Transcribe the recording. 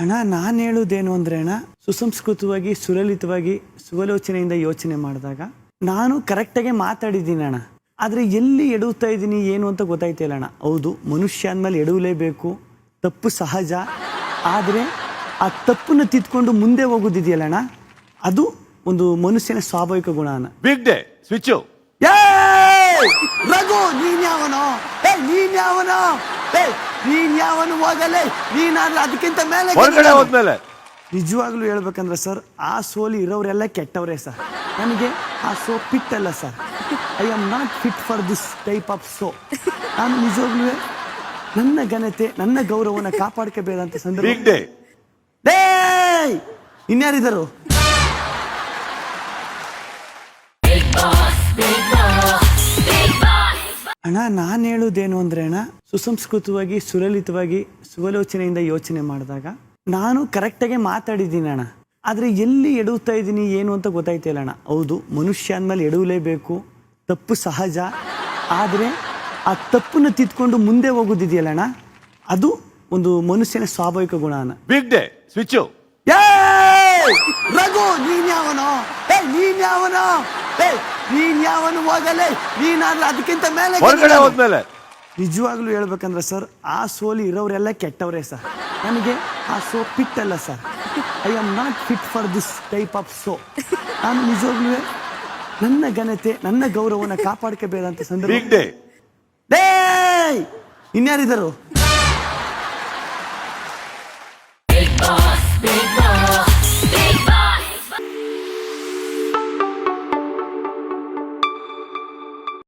ಅಣ್ಣ ನಾನು ಹೇಳೋದೇನು ಅಂದರೆ ಅಣ್ಣ, ಸುಸಂಸ್ಕೃತವಾಗಿ ಸುಲಲಿತವಾಗಿ ಸುವಲೋಚನೆಯಿಂದ ಯೋಚನೆ ಮಾಡಿದಾಗ ನಾನು ಕರೆಕ್ಟಾಗೆ ಮಾತಾಡಿದ್ದೀನಿ ಅಣ್ಣ. ಆದರೆ ಎಲ್ಲಿ ಎಡುತ್ತಾ ಇದ್ದೀನಿ ಏನು ಅಂತ ಗೊತ್ತಾಯ್ತಿಲ್ಲ ಅಣ್ಣ. ಹೌದು, ಮನುಷ್ಯ ಅಂದಮೇಲೆ ಎಡವಲೇಬೇಕು, ತಪ್ಪು ಸಹಜ. ಆದರೆ ಆ ತಪ್ಪನ್ನು ತಿದ್ಕೊಂಡು ಮುಂದೆ ಹೋಗೋದಿದೆಯಲ್ಲ ಅಣ್ಣ, ಅದು ಒಂದು ಮನುಷ್ಯನ ಸ್ವಾಭಾವಿಕ ಗುಣ ಅಣ್ಣ. Big day switch. ರಘು, ನೀನ್ ಯಾವನು ಹೋಗಲೇ, ನೀನಾದ್ರೂ ಅದಕ್ಕಿಂತ ಮೇಲೆ ಹೊರಗಡೆ ಹೋದ್ಮೇಲೆ ನಿಜವಾಗ್ಲೂ ಹೇಳ್ಬೇಕಂದ್ರೆ ಸರ್, ಆ ಸೋಲಿ ಇರೋರೆಲ್ಲ ಕೆಟ್ಟವರೇ ಸರ್. ನನಗೆ ಆ ಸೋ ಫಿಟ್ ಅಲ್ಲ sir. I am not fit for this type of show. ನಾನು ನಿಜವಾಗ್ಲೂ ನನ್ನ ಘನತೆ, ನನ್ನ ಗೌರವನ ಕಾಪಾಡ್ಕೋಬೇಕಂತ ಸಂದರ್ಭ. ಬಿಗ್ ಡೇ ಇನ್ಯಾರಿದರು? ಅಣ್ಣ ನಾನು ಹೇಳೋದೇನು ಅಂದರೆ ಅಣ್ಣ, ಸುಸಂಸ್ಕೃತವಾಗಿ ಸುಲಲಿತವಾಗಿ ಸುವಲೋಚನೆಯಿಂದ ಯೋಚನೆ ಮಾಡಿದಾಗ ನಾನು ಕರೆಕ್ಟಾಗೆ ಮಾತಾಡಿದ್ದೀನಿ ಅಣ್ಣ. ಆದರೆ ಎಲ್ಲಿ ಎಡುತ್ತಾ ಇದ್ದೀನಿ ಏನು ಅಂತ ಗೊತ್ತಾಯ್ತಿಲ್ಲ ಅಣ್ಣ. ಹೌದು, ಮನುಷ್ಯ ಅಂದಮೇಲೆ ಎಡವಲೇಬೇಕು, ತಪ್ಪು ಸಹಜ. ಆದರೆ ಆ ತಪ್ಪನ್ನು ತಿದ್ಕೊಂಡು ಮುಂದೆ ಹೋಗೋದಿದೆಯಲ್ಲ ಅಣ್ಣ, ಅದು ಒಂದು ಮನುಷ್ಯನ ಸ್ವಾಭಾವಿಕ ಗುಣ ಅಣ್ಣ. Big day switch. ರಘು, ನೀನ್ ಯಾವನು ಹೋಗಲೇ, ನೀನಾದ್ರೂ ಅದಕ್ಕಿಂತ ಮೇಲೆ ಹೊರಗಡೆ ಹೋದ್ಮೇಲೆ ನಿಜವಾಗ್ಲೂ ಹೇಳ್ಬೇಕಂದ್ರೆ ಸರ್, ಆ ಸೋಲಿ ಇರೋರೆಲ್ಲ ಕೆಟ್ಟವರೇ ಸರ್. ನನಗೆ ಆ ಸೋ ಫಿಟ್ ಅಲ್ಲ sir. I am not fit for this type of show. ನಾನು ನಿಜವಾಗ್ಲೂ ನನ್ನ ಘನತೆ, ನನ್ನ ಗೌರವನ ಕಾಪಾಡ್ಕೋಬೇಕಂತ ಸಂದರ್ಭ. Big day ಇನ್ಯಾರಿದರು?